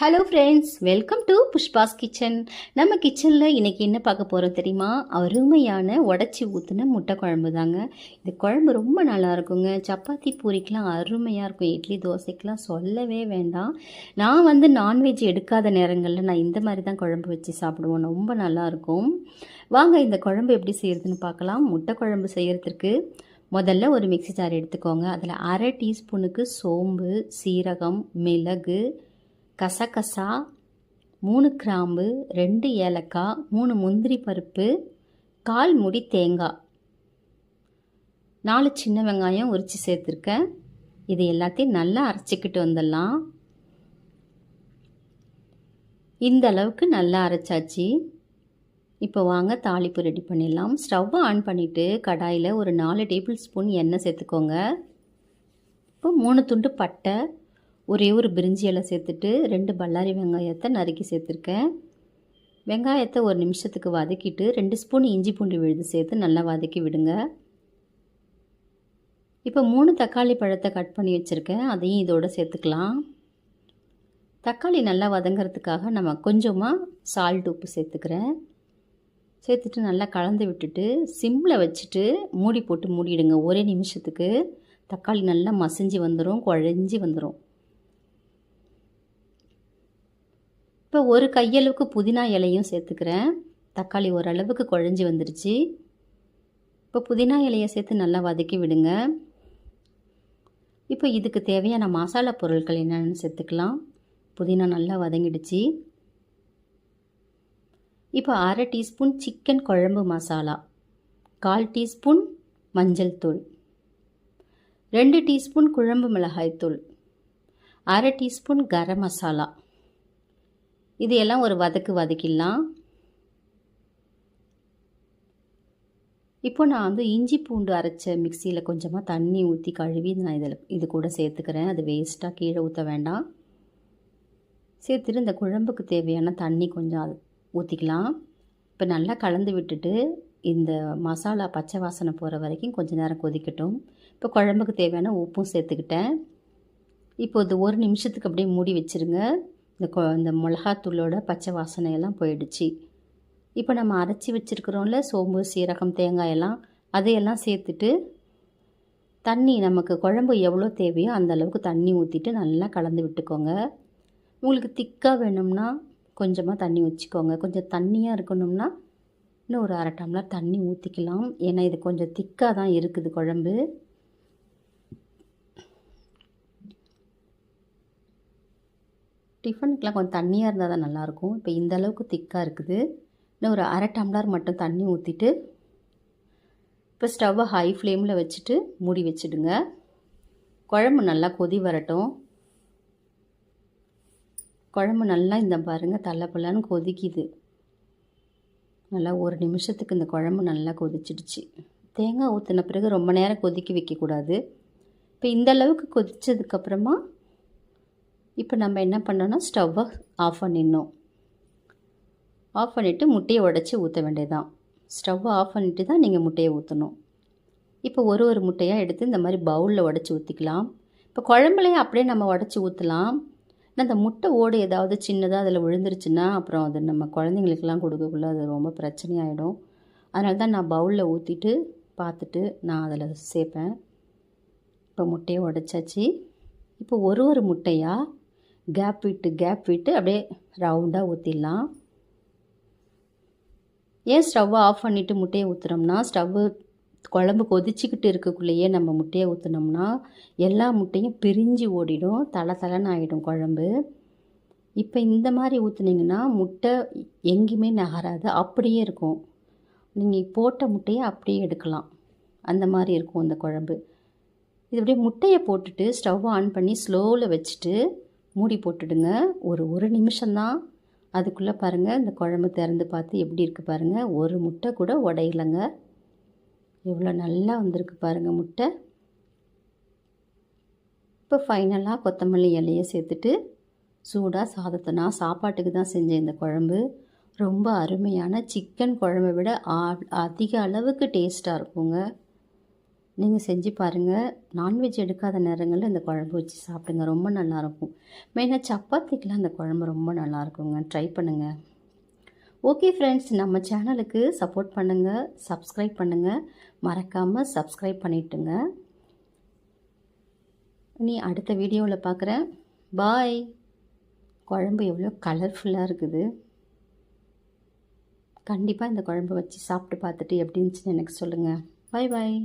Hello friends, welcome to Pushpa's kitchen. நம்ம கிச்சனில் இன்றைக்கி என்ன பார்க்க போகிறோம் தெரியுமா? அருமையான உடச்சி ஊற்றின முட்டை குழம்பு தாங்க. இந்த குழம்பு ரொம்ப நல்லா இருக்குங்க. சப்பாத்தி பூரிக்கெலாம் அருமையாக இருக்கும். இட்லி தோசைக்கெலாம் சொல்லவே வேண்டாம். நான் நான்வெஜ் எடுக்காத நேரங்களில் நான் இந்த மாதிரி தான் குழம்பு வச்சு சாப்பிடுவோம். ரொம்ப நல்லாயிருக்கும். வாங்க இந்த குழம்பு எப்படி செய்கிறதுன்னு பார்க்கலாம். முட்டை குழம்பு செய்கிறதுக்கு முதல்ல ஒரு மிக்ஸி ஜார் எடுத்துக்கோங்க. அதில் அரை டீஸ்பூனுக்கு சோம்பு, சீரகம், மிளகு, கசகசா, 3 கிராம்பு, 2 ஏலக்காய், 3 முந்திரி பருப்பு, 1/4 மூடி தேங்காய், 4 சின்ன வெங்காயம் உரித்து சேர்த்துருக்கேன். இது எல்லாத்தையும் நல்லா அரைச்சிக்கிட்டு வந்துடலாம். இந்த அளவுக்கு நல்லா அரைச்சாச்சு. இப்போ வாங்க தாளிப்பு ரெடி பண்ணிடலாம். ஸ்டவ்வை ஆன் பண்ணிவிட்டு கடாயில் ஒரு 4 டேபிள் ஸ்பூன் எண்ணெய் சேர்த்துக்கோங்க. இப்போ 3 துண்டு பட்டை, ஒரே ஒரு பிரிஞ்சி இலை சேர்த்துட்டு 2 பல்லாரி வெங்காயத்தை நறுக்கி சேர்த்துருக்கேன். வெங்காயத்தை ஒரு நிமிஷத்துக்கு வதக்கிட்டு 2 ஸ்பூன் இஞ்சி பூண்டு விழுது சேர்த்து நல்லா வதக்கி விடுங்க. இப்போ 3 தக்காளி பழத்தை கட் பண்ணி வச்சுருக்கேன், அதையும் இதோடு சேர்த்துக்கலாம். தக்காளி நல்லா வதங்கிறதுக்காக நம்ம கொஞ்சமாக சால்ட் உப்பு சேர்த்துக்கிறேன். சேர்த்துட்டு நல்லா கலந்து விட்டுட்டு சிம்மில் வச்சுட்டு மூடி போட்டு மூடிடுங்க. ஒரே நிமிஷத்துக்கு தக்காளி நல்லா மசிஞ்சு வந்துடும், குழஞ்சி வந்துடும். இப்போ ஒரு கையளவுக்கு புதினா இலையும் சேர்த்துக்கிறேன். தக்காளி ஓரளவுக்கு குழஞ்சி வந்துடுச்சு. இப்போ புதினா இலையை சேர்த்து நல்லா வதக்கி விடுங்க. இப்போ இதுக்கு தேவையான மசாலா பொருட்கள் என்னென்னு சேர்த்துக்கலாம். புதினா நல்லா வதங்கிடுச்சு. இப்போ அரை டீஸ்பூன் சிக்கன் குழம்பு மசாலா, 1/4 டீஸ்பூன் மஞ்சள் தூள், 2 டீஸ்பூன் குழம்பு மிளகாய் தூள், அரை டீஸ்பூன் கரம் மசாலா. இது எல்லாம் ஒரு வதக்கிடலாம். இப்போ நான் இஞ்சி பூண்டு அரைச்ச மிக்சியில் கொஞ்சமாக தண்ணி ஊற்றி கழுவி நான் இது கூட சேர்த்துக்கிறேன். அது வேஸ்ட்டாக கீழே ஊற்ற வேண்டாம். சேர்த்துட்டு இந்த குழம்புக்கு தேவையான தண்ணி கொஞ்சம் ஊற்றிக்கலாம். இப்போ நல்லா கலந்து விட்டுட்டு இந்த மசாலா பச்சை வாசனை போகிற வரைக்கும் கொஞ்சம் நேரம் கொதிக்கட்டும். இப்போ குழம்புக்கு தேவையான உப்பும் சேர்த்துக்கிட்டேன். இப்போ இது ஒரு நிமிஷத்துக்கு அப்படியே மூடி வச்சுருங்க. இந்த மிளகாத்தூளோட பச்சை வாசனையெல்லாம் போயிடுச்சு. இப்போ நம்ம அரைச்சி வச்சுருக்கிறோம்ல சோம்பு, சீரகம், தேங்காயெல்லாம், அதையெல்லாம் சேர்த்துட்டு தண்ணி நமக்கு குழம்பு எவ்வளோ தேவையோ அந்த அளவுக்கு தண்ணி ஊற்றிட்டு நல்லா கலந்து விட்டுக்கோங்க. உங்களுக்கு திக்காக வேணும்னா கொஞ்சமாக தண்ணி வச்சுக்கோங்க. கொஞ்சம் தண்ணியாக இருக்கணும்னா இன்னும் ஒரு 1/2 டம்ளர் தண்ணி ஊற்றிக்கலாம். ஏன்னா இது கொஞ்சம் திக்காக தான் இருக்குது குழம்பு. டிஃபனுக்கெலாம் கொஞ்சம் தண்ணியாக இருந்தால் தான் நல்லாயிருக்கும். இப்போ இந்த அளவுக்கு திக்காக இருக்குது. இன்னும் ஒரு 1/2 டம்ளர் மட்டும் தண்ணி ஊற்றிட்டு இப்போ ஸ்டவ்வை ஹை ஃப்ளேமில் வச்சுட்டு மூடி வச்சுடுங்க. குழம்பு நல்லா கொதி வரட்டும். குழம்பு நல்லா இந்த பாருங்கள் தள்ளப்பலான்னு கொதிக்குது. நல்லா ஒரு நிமிஷத்துக்கு இந்த குழம்பு நல்லா கொதிச்சிடுச்சு. தேங்காய் ஊற்றின பிறகு ரொம்ப நேரம் கொதிக்க வைக்கக்கூடாது. இப்போ இந்த அளவுக்கு கொதித்ததுக்கப்புறமா இப்போ நம்ம என்ன பண்ணோன்னா ஸ்டவ்வை ஆஃப் பண்ணிடணும். ஆஃப் பண்ணிவிட்டு முட்டையை உடச்சி ஊற்ற வேண்டியதான். ஸ்டவ்வை ஆஃப் பண்ணிவிட்டு தான் நீங்கள் முட்டையை ஊற்றணும். இப்போ ஒரு முட்டையாக எடுத்து இந்த மாதிரி பவுலில் உடச்சி ஊற்றிக்கலாம். இப்போ குழம்புலையே அப்படியே நம்ம உடச்சி ஊற்றலாம். அந்த முட்டை ஓடு ஏதாவது சின்னதாக அதில் விழுந்துருச்சுன்னா அப்புறம் அது நம்ம குழந்தைங்களுக்கெல்லாம் கொடுக்கக்குள்ள அது ரொம்ப பிரச்சனையாயிடும். அதனால தான் நான் பவுலில் ஊற்றிட்டு பார்த்துட்டு நான் அதில் சேர்ப்பேன். இப்போ முட்டையை உடச்சாச்சு. இப்போ ஒரு முட்டையாக கேப் விட்டு அப்படியே ரவுண்டாக ஊற்றிடலாம். ஏன் ஸ்டவ்வை ஆஃப் பண்ணிவிட்டு முட்டையை ஊற்றுறோம்னா, குழம்பு கொதிச்சிக்கிட்டு இருக்கக்குள்ளேயே நம்ம முட்டையை ஊற்றினோம்னா எல்லா முட்டையும் பிரிஞ்சு ஓடிடும், தளன்னு ஆகிடும் குழம்பு. இப்போ இந்த மாதிரி ஊற்றுனீங்கன்னா முட்டை எங்கேயுமே நகராது, அப்படியே இருக்கும். நீங்கள் போட்ட முட்டையை அப்படியே எடுக்கலாம், அந்த மாதிரி இருக்கும் அந்த குழம்பு. இது அப்படியே முட்டையை போட்டுட்டு ஸ்டவ் ஆன் பண்ணி ஸ்லோவில் வச்சுட்டு மூடி போட்டுடுங்க. ஒரு நிமிஷம்தான். அதுக்குள்ளே பாருங்கள் இந்த குழம்பு திறந்து பார்த்து எப்படி இருக்குது பாருங்கள். ஒரு முட்டை கூட உடையலைங்க. எவ்வளோ நல்லா வந்திருக்கு பாருங்கள் முட்டை. இப்போ ஃபைனலாக கொத்தமல்லி இலையை சேர்த்துட்டு சூடாக சாதத்தை, நான் சாப்பாட்டுக்கு தான் செஞ்சேன் இந்த குழம்பு. ரொம்ப அருமையான சிக்கன் குழம்பை விட அதிக அளவுக்கு டேஸ்ட்டாக இருக்குங்க. நீங்கள் செஞ்சு பாருங்கள். நான்வெஜ் எடுக்காத நேரங்களில் இந்த குழம்பு வச்சு சாப்பிடுங்க. ரொம்ப நல்லாயிருக்கும். மெயினாக சப்பாத்திக்கெலாம் இந்த குழம்பு ரொம்ப நல்லாயிருக்குங்க. ட்ரை பண்ணுங்கள். ஓகே ஃப்ரெண்ட்ஸ், நம்ம சேனலுக்கு சப்போர்ட் பண்ணுங்கள், சப்ஸ்கிரைப் பண்ணுங்கள். மறக்காமல் சப்ஸ்கிரைப் பண்ணிட்டுங்க. இனி அடுத்த வீடியோவில் பார்க்குறேன். பாய். குழம்பு எவ்வளோ கலர்ஃபுல்லாக இருக்குது. கண்டிப்பாக இந்த குழம்பு வச்சு சாப்பிட்டு பார்த்துட்டு எப்படி இருந்துச்சுன்னு எனக்கு சொல்லுங்கள். பாய் பாய்.